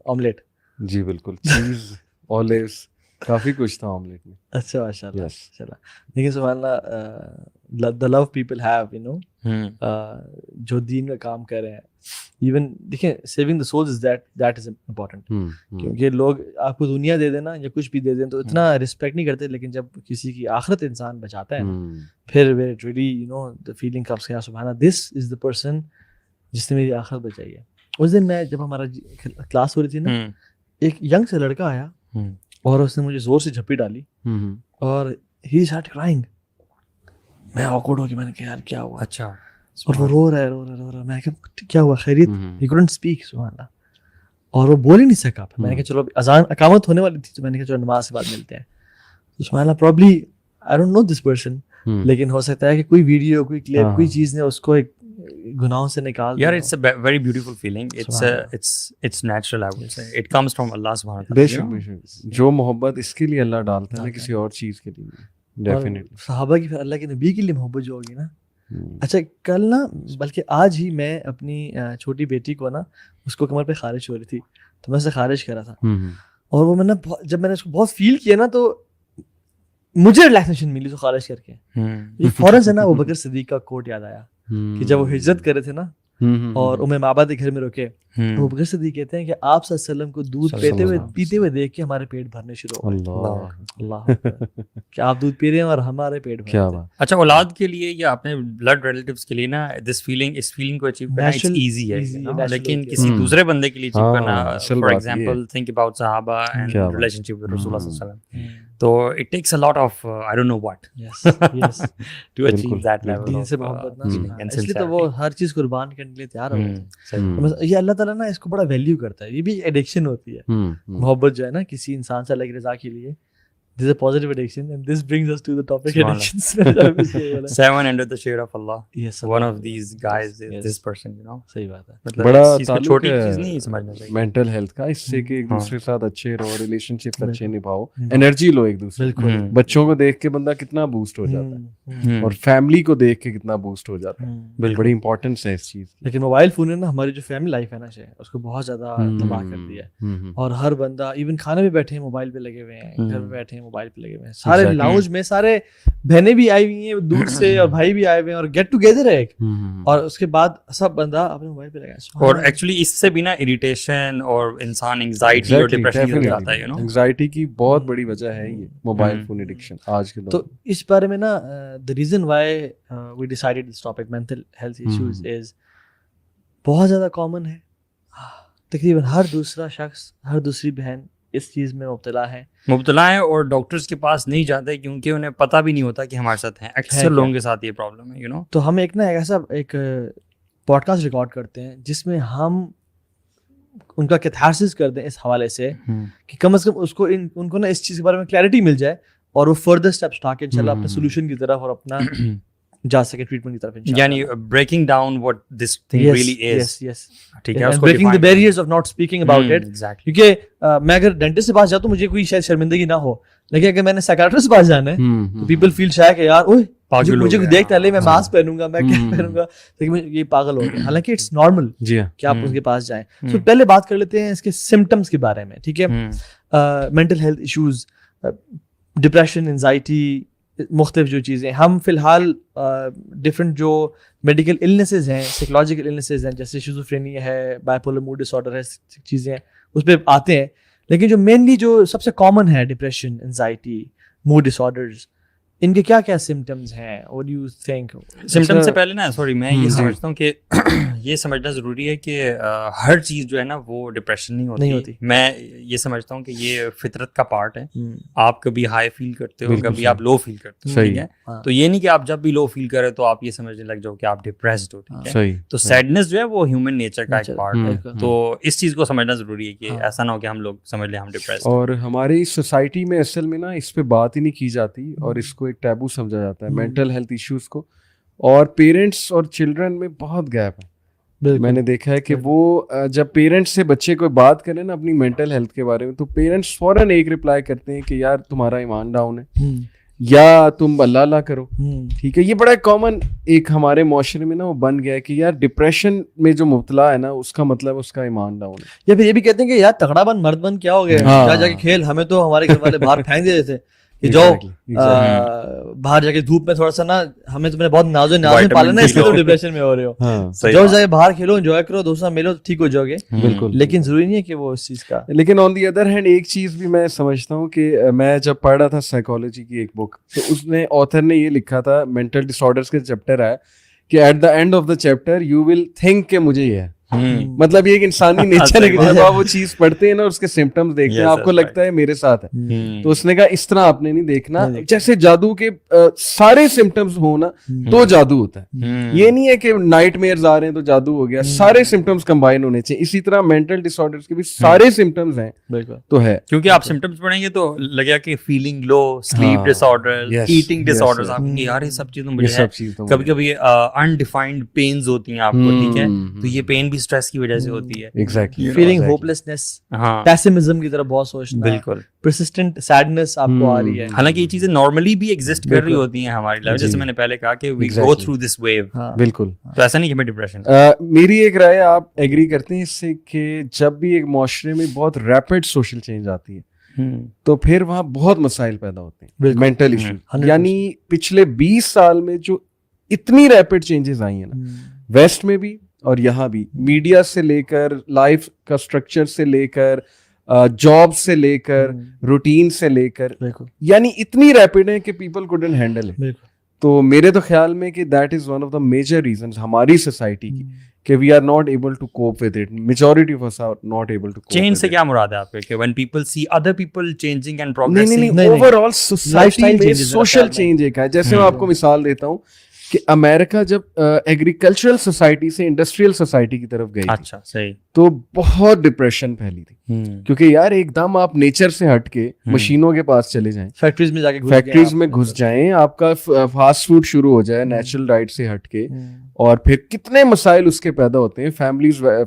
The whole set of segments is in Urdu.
آملیٹ. جی بالکل, چیز, اولیوز, کافی کچھ تھا آملیٹ میں. اچھا ماشاء اللہ ماشاء اللہ. لیکن سبحان اللہ, the love people have you know جو دین کا کام کر رہے ہیں. ایون دیکھیں saving the souls is that is important, کیونکہ لوگ آپ کو دنیا دے دینا یا کچھ بھی دے دیں تو اتنا رسپیکٹ نہیں کرتے, لیکن جب کسی کی آخرت انسان بچاتا ہے پھر where it really you know the feeling comes کہ سبحان اللہ دس از دا پرسن جس نے میری آخرت بچائی ہے. اس دن میں جب ہمارا کلاس ہو رہی تھی نا, ایک ینگ سے لڑکا آیا اور اس نے مجھے زور سے جھپی ڈالی اور ہی اسٹارٹ کرائنگ. میں آکورڈ ہو گیا, میں نے کہا یار کیا ہوا. اچھا. اور وہ رو رہا ہے. میں کہا کیا ہوا, خیریت؟ ہی couldn't speak سبحان اللہ, اور وہ بول ہی نہیں سکا. میں نے کہا چلو اذان اقامت ہونے والی تھی تو میں نے کہا چلو نماز کے بعد ملتے ہیں. تو سبحان اللہ probably I don't know this person, لیکن ہو سکتا ہے کہ کوئی ویڈیو, کوئی کلپ, کوئی چیز نے اس کو ایک گناہوں سے نکال دیا. یار it's a very beautiful feeling, it's natural, I would say it comes from Allah سبحانہ بے شک بے شک. جو محبت اس کے لیے اللہ ڈالتا ہے نا, کسی اور چیز کے لیے ڈیفینیٹلی. صحابہ کی پھر اللہ کے نبی کے لیے محبت جو ہوگی نا. اچھا کل نا, بلکہ آج ہی میں اپنی چھوٹی بیٹی کو نا, اس کو کمر پہ خارش ہو رہی تھی تو میں اسے خارش کرا تھا, اور وہ میں نے جب میں نے اس کو بہت فیل کیا نا تو مجھے ریلیکسیشن ملی. تو خارش کر کے فوراً سے نا ابو بکر صدیق کا کوٹ یاد آیا کہ جب وہ ہجرت کرے تھے نا اور ام معبد کے گھر میں رکے, ابو بکر صدیق کہتے ہیں کہ آپ صلی اللہ علیہ وسلم کو دودھ پیتے ہوئے دیکھ کے ہمارے پیٹ بھرنے شروع ہو گئے. اللہ کہ آپ دودھ پی رہے ہیں اور ہمارے پیٹ بھر رہے ہیں. اچھا, اولاد کے لیے یا اپنے بلڈ ریلیٹیوز کے لیے نا اس فیلنگ کو اچیو کرنا اٹس ایزی ہے, لیکن کسی دوسرے بندے کے لیے اچیو کرنا, فار ایگزامپل تھنک اباؤٹ صحابہ اینڈ ریلیشن شپ ود رسول اللہ صلی اللہ علیہ وسلم, تو it takes a lot of I don't know what to achieve that level دین سے محبت نا. اس لیے تو وہ ہر چیز قربان کرنے کے لیے تیار ہو جاتے ہیں. یہ اللہ تعالیٰ نا اس کو بڑا ویلیو کرتا ہے. یہ بھی ایڈکشن ہوتی ہے محبت جو ہے نا کسی انسان سے اللہ کی رضا کے لیے. This is a positive addiction, and this brings us to the topic addictions. 7 under the shade of Allah. Yes, one of these guys is this person, you know. صحیح بات ہے. بڑا تعلق ہے سمجھنا چاہیے مینٹل ہیلتھ کا, اس سے کہ ایک دوسرے کے ساتھ اچھے رہو, ریلیشن شپ اچھے نبھاؤ, انرجی لو ایک دوسرے. بچوں کو دیکھ کے بندہ کتنا بوسٹ ہو جاتا ہے, اور فیملی کو دیکھ کے کتنا بوسٹ ہو جاتا ہے. بڑی امپورٹنس ہے اس چیز. لیکن موبائل فون نے نا ہماری جو فیملی لائف ہے نا اس کو بہت زیادہ تباہ کر دیا ہے. اور ہر بندہ ایون کھانے میں بیٹھے ہیں موبائل پہ لگے ہوئے ہیں, گھر میں بیٹھے ہیں موبائل پہ لگے ہوئے ہیں, سارے لاؤنج میں سارے بہنیں بھی آئی ہوئی ہیں دور سے اور بھائی بھی آئے ہوئے ہیں, اور گیٹ ٹوگیدر ہے ایک, اور اس کے بعد سب بندہ اپنے موبائل پہ لگا ہے. اور ایکچولی اس سے بھی نا اریٹیشن اور انسان انگزائٹی اور ڈپریشن ہو جاتا ہے. انگزائٹی کی بہت بڑی وجہ ہے یہ موبائل فون ایڈکشن آج کے دور. تو اس بارے میں نا the reason why we decided this topic mental health issues is بہت زیادہ کامن ہے. تقریباً ہر دوسرا شخص, ہر دوسری بہن اس چیز میں مبتلا ہے, اور ڈاکٹرز کے پاس نہیں جاتے کیونکہ انہیں پتہ بھی نہیں ہوتا کہ ہمارے ساتھ ہیں. اکثر لوگوں کے ساتھ یہ پرابلم ہے, یو نو. تو ہم ایک نا ایسا ایک پوڈ کاسٹ ریکارڈ کرتے ہیں جس میں ہم ان کا کیتھارسس کر دیں اس حوالے سے کہ کم از کم اس کو ان کو نا اس چیز کے بارے میں کلیئرٹی مل جائے, اور وہ فردر اسٹیپس اٹھا کے انشاءاللہ اپنے سولوشن کی طرف اور اپنا جا سکے ٹریٹمنٹ کی طرف, یعنی breaking down what this thing really is. Yes. ٹھیک ہے, breaking the barriers of not speaking about it. کیونکہ میں اگر ڈینٹسٹ کے پاس جاتا ہوں مجھے کوئی شاید شرمندگی نہ ہو, لیکن اگر میں نے سائیکیٹرسٹ کے پاس جانا ہے تو پیپل فیل شائے کہ یار اوہ مجھے دیکھتا ہے میں ماسک پہنوں گا, میں کیا پہنوں گا, لیکن یہ پاگل ہو گیا. حالانکہ اٹس نارمل کہ آپ اس کے پاس جائیں. تو پہلے بات کر لیتے ہیں اس کے سمٹمس کے بارے میں, ٹھیک ہے. Mental health issues, depression, anxiety, مختلف جو چیزیں ہم فی الحال ڈفرینٹ جو میڈیکل النیسز ہیں, سائیکولوجیکل النیسز ہیں, جیسے شیزوفرینیا ہے, بائیپولر موڈ ڈس آرڈر ہے, چیزیں ہیں اس پہ آتے ہیں. لیکن جو مینلی جو سب سے کامن ہے ڈپریشن, انزائٹی, موڈ ڈس آرڈرز, ان کے کیا کیا سمٹمز ہیں؟ what do you think? Symptom سے پہلے نا سوری میں یہ سمجھتا ہوں کہ یہ سمجھنا ضروری ہے کہ ہر چیز جو ہے نا وہ ڈپریشن نہیں ہوتی. میں یہ سمجھتا ہوں کہ یہ فطرت کا پارٹ ہے. آپ کبھی ہائی فیل کرتے ہو, کبھی آپ لو فیل کرتے ہو, ٹھیک ہے. تو یہ نہیں کہ آپ جب بھی لو فیل کرے تو آپ یہ سمجھنے لگ جاؤ کہ آپ ڈپریسڈ ہو, ٹھیک ہے. تو سیڈنس جو ہے وہ ہیومن نیچر کا ایک پارٹ ہے. تو اس چیز کو سمجھنا ضروری ہے کہ ایسا نہ ہو کہ ہم لوگ سمجھ لیں ہم ڈپریسڈ. اور ہماری سوسائٹی میں اصل میں نا اس پہ بات ہی نہیں کی جاتی, اور اس کو ایک ٹیبو سمجھا جاتا ہے مینٹل ہیلتھ ایشوز کو, اور پیرنٹس اور چلڈرن میں بہت گیپ ہے. میں نے دیکھا ہے کہ وہ جب پیرنٹس سے بچے کو بات کریں نا اپنی مینٹل ہیلتھ کے بارے میں, تو پیرنٹس فوراً ایک رپلائی کرتے ہیں کہ یار تمہارا ایمان ڈاؤن ہے, یا تم اللہ اللہ کرو. ٹھیک ہے, یہ بڑا کامن ایک ہمارے معاشرے میں نا وہ بن گیا ہے کہ یار ڈپریشن میں جو مبتلا ہے نا اس کا مطلب اس کا ایمان ڈاؤن ہے. یا پھر یہ بھی کہتے ہیں کہ یار تگڑا بن مرد بن کیا ہو گیا, جا کے کھیل, ہمیں تو ہمارے گھر والے باہر پھینک دیتے تھے کہ جاؤ باہر جا کے دھوپ میں تھوڑا سا نا, ہمیں تم نے بہت ناز میں پالنا ہے اس لیے تو ڈپریشن میں ہو رہے ہو, جاؤ جا کے باہر کھیلو, انجوائے کرو, دوستوں ملو, ٹھیک ہو جاؤ گے. بالکل, لیکن ضروری نہیں ہے کہ وہ اس چیز کا. لیکن آن دی ادر ہینڈ ایک چیز بھی میں سمجھتا ہوں کہ میں جب پڑھ رہا تھا سائیکالوجی کی ایک بک, تو اس نے آتھر نے یہ لکھا تھا, مینٹل ڈس آرڈرس کے چیپٹر ہے کہ at the end of the chapter you will think کہ مجھے یہ ہے. مطلب یہ ایک انسانی نیچر ہے کہ جب آپ وہ چیز پڑھتے ہیں نا اس کے سمپٹمز دیکھتے ہیں آپ کو لگتا ہے میرے ساتھ ہے. تو اس نے کہا اس طرح آپ نے نہیں دیکھنا, جیسے جادو کے سارے سمپٹمز ہو نا تو جادو ہوتا ہے. یہ نہیں ہے کہ نائٹ میئرز آ رہے ہیں تو جادو ہو گیا, سارے سمپٹمز کمبائن ہونے چاہیے. اسی طرح مینٹل ڈس آرڈرز کے بھی سارے سمپٹمز ہیں تو ہے, کیونکہ آپ سمپٹمز پڑھیں گے تو لگے گا کہ فیلنگ لو, سلیپ ڈس آرڈر, ایٹنگ ڈس آرڈرز, آپ کی یار یہ سب چیزیں مجھے ہے. کبھی کبھی انڈیفائنڈ پینز ہوتی ہیں آپ کو, ٹھیک ہے, تو یہ پین بھی اسٹریس کی وجہ سے ہوتی ہے. ایگزیکٹلی, فیلنگ ہوپلیسنس, پیسمزم کی طرف بہت سوچنا, بالکل پرسسٹنٹ سیڈنس آپ کو آ رہی ہے. حالانکہ یہ چیزیں نارملی بھی ایگزسٹ کر رہی ہوتی ہیں ہماری لائف, جیسے میں نے پہلے کہا کہ وی گو تھرو دس ویو. بالکل, تو ایسا نہیں کہ ہمیں ڈپریشن. میری ایک رائے, آپ ایگری کرتے ہیں اس سے کہ جب بھی ایک معاشرے میں بہت ریپڈ سوشل چینج آتی ہے تو پھر وہاں بہت مسائل پیدا ہوتے ہیں, مینٹل ایشو. یعنی پچھلے 20 سال میں جو اتنی ریپڈ چینجز آئی ہیں نا ویسٹ میں بھی اور یہاں بھی, میڈیا سے لے کر لائف کا اسٹرکچر سے لے کر جاب سے لے کر روٹین سے لے کر, یعنی اتنی ریپڈ ہے کہ پیپل کوڈنٹ ہینڈل ہے. تو میرے تو خیال میں کہ that is one of the major reasons ہماری سوسائٹی کی کہ we are not able to cope with it. Majority of us are not able to cope. Change سے کیا مراد ہے آپ کے, کہ when people see other people changing and progressing? نہیں, اوور آل سوسائٹی میں سوشل چینج ایک ہے. جیسے میں آپ کو مثال دیتا ہوں کہ امریکہ جب ایگریکلچرل سوسائٹی سے انڈسٹریل سوسائٹی کی طرف گئی, اچھا صحیح, تو بہت ڈپریشن پھیلی تھی. کیونکہ یار ایک دم آپ نیچر سے ہٹ کے مشینوں کے پاس چلے جائیں, فیکٹریز میں جا کے فیکٹریز میں گھس جائیں, آپ کا فاسٹ فوڈ شروع ہو جائے نیچرل ڈائٹ سے ہٹ کے, اور پھر کتنے مسائل اس کے پیدا ہوتے ہیں,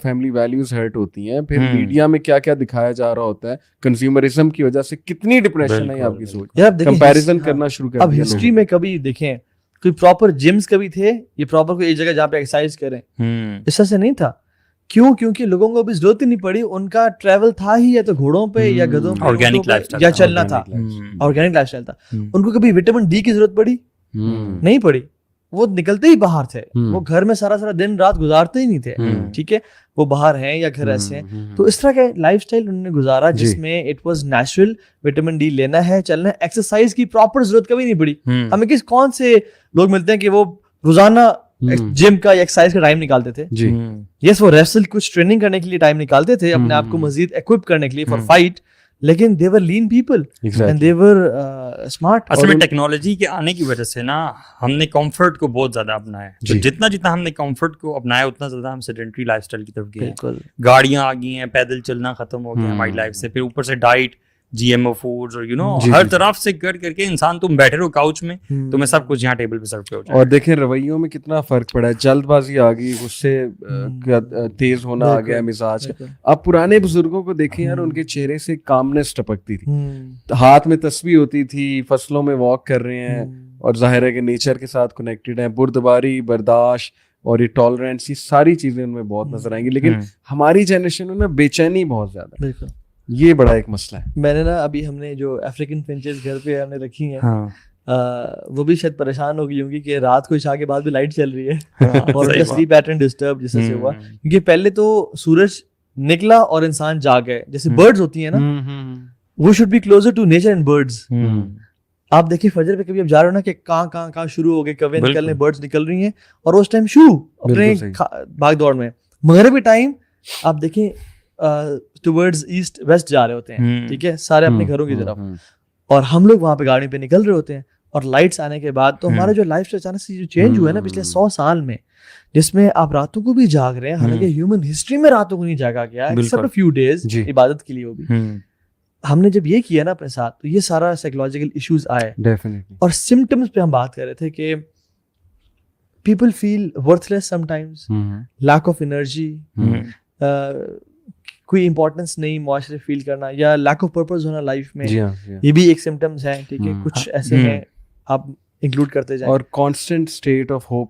فیملی ویلیوز ہرٹ ہوتی ہیں, پھر میڈیا میں کیا کیا دکھایا جا رہا ہوتا ہے, کنزیومرزم کی وجہ سے کتنی ڈپریشن ہے آپ کی سوچ, کمپیریزن کرنا شروع کر دیا. اب ہسٹری میں کبھی دیکھیں کوئی پراپر جمز کبھی تھے, یہ پراپر کوئی ایک جگہ جہاں پہ ایکسرسائز کریں, اس طرح سے نہیں تھا. کیوں؟ کیونکہ لوگوں کو ابھی ضرورت ہی نہیں پڑی, ان کا ٹریول تھا ہی یا تو گھوڑوں پہ یا گدھوں پہ, آرگینک لائف یا چلنا تھا, آرگینک لائف اسٹائل تھا. ان کو کبھی وٹامن ڈی کی ضرورت پڑی نہیں پڑی, وہ نکلتے ہی باہر تھے, وہ گھر میں سارا دن رات گزارتے ہی نہیں تھے. ٹھیک ہے, وہ باہر ہیں یا گھر ایسے ہیں. تو اس طرح کا لائف اسٹائل انہوں نے گزارا جس میں it was natural, vitamin D لینا ہے, چلنا ہے, ایکسرسائز کی پراپر ضرورت کبھی نہیں پڑی. ہمیں کون سے لوگ ملتے ہیں کہ وہ روزانہ جم کا یا ایکسرسائز کا ٹائم نکالتے تھے. یس, وہ ریسل کچھ ٹریننگ کرنے کے لیے ٹائم نکالتے تھے, اپنے آپ کو مزید ایکوپ کرنے کے لیے فار فائٹ, لیکن they were lean people and they were smart. اصل میں ٹیکنالوجی کے آنے کی وجہ سے نا ہم نے کمفرٹ کو بہت زیادہ اپنایا ہے. تو جتنا ہم نے کمفرٹ کو اپنایا اتنا زیادہ ہم سیڈنٹری لائف اسٹائل کی طرف گئے. گاڑیاں آ گئی ہیں, پیدل چلنا ختم ہو گیا ہماری لائف سے, پھر اوپر سے diet, G M O foods, اور یو نو ہر طرف سے کر کے انسان, تم بیٹھے رہو کاؤچ میں, تمہیں سب کچھ یہاں ٹیبل پہ سرو پہ ہو جائے. اور دیکھیں رویوں میں کتنا فرق پڑا ہے, جلد بازی آ گئی, غصے تیز ہونا آ گیا مزاج کا. اب پرانے بزرگوں کو دیکھیں یار, ان کے چہرے سے کامنس ٹپکتی تھی, ہاتھ میں تسبیح ہوتی تھی, فصلوں میں واک کر رہے ہیں, اور ظاہر ہے کہ نیچر کے ساتھ کنیکٹڈ ہیں, بردباری, برداشت اور یہ ٹالرنس, یہ ساری چیزیں ان میں بہت نظر آئیں گی. لیکن ہماری جنریشن میں بے چینی بہت زیادہ ہے, یہ بڑا ایک مسئلہ ہے. میں نے نا ابھی ہم نے جو افریقن فنچز گھر پہ ہم نے رکھی ہیں, وہ بھی شاید پریشان ہو گئی ہوں گی کہ رات کو عشاء کے بعد بھی لائٹ چل رہی ہے اور ان کا سلیپ پیٹرن ڈسٹرب جس سے ہوا, کیونکہ پہلے تو سورج نکلا اور انسان جاگ گئے. جیسے برڈز ہوتی ہیں نا, we should be closer to nature and birds. آپ دیکھیں فجر پہ کبھی اب جا رہے ہو نا کہ کہاں شروع ہو گئے, کوے نکل رہے, برڈز نکل رہی ہیں, اور اس ٹائم شو اپنے بھاگ دوڑ میں. مغربی ٹائم آپ دیکھیں ٹورڈز ایسٹ ویسٹ جا رہے ہوتے ہیں, ٹھیک ہے, سارے اپنے گھروں کی طرف, اور ہم لوگ وہاں پہ گاڑی پہ نکل رہے ہوتے ہیں. اور لائٹس آنے کے بعد تو ہمارا جو لائف اسٹائل اچانک سے جو چینج ہوا ہے نا پچھلے 100 سال میں, جس میں آپ راتوں کو بھی جاگ رہے ہیں, حالانکہ ہیومن ہسٹری میں راتوں کو نہیں جاگا گیا ایکسپٹ فیو ڈیز عبادت کے لیے, وہ بھی ہم نے جب یہ کیا نا اپنے ساتھ, تو یہ سارا سائیکولوجیکل ایشوز آئے. ڈیفینیٹلی. اور سمٹمس پہ ہم بات کر رہے تھے کہ people feel worthless sometimes, lack of energy, کوئی امپورٹنس نہیں معاشرے فیل کرنا, یا لیک آف پرپز ہونا لائف میں, یہ بھی ایک سمٹمس ہیں. ٹھیک ہے, کچھ ایسے ہیں آپ انکلوڈ کرتے جائیں. اور کانسٹنٹ اسٹیٹ آف ہوپ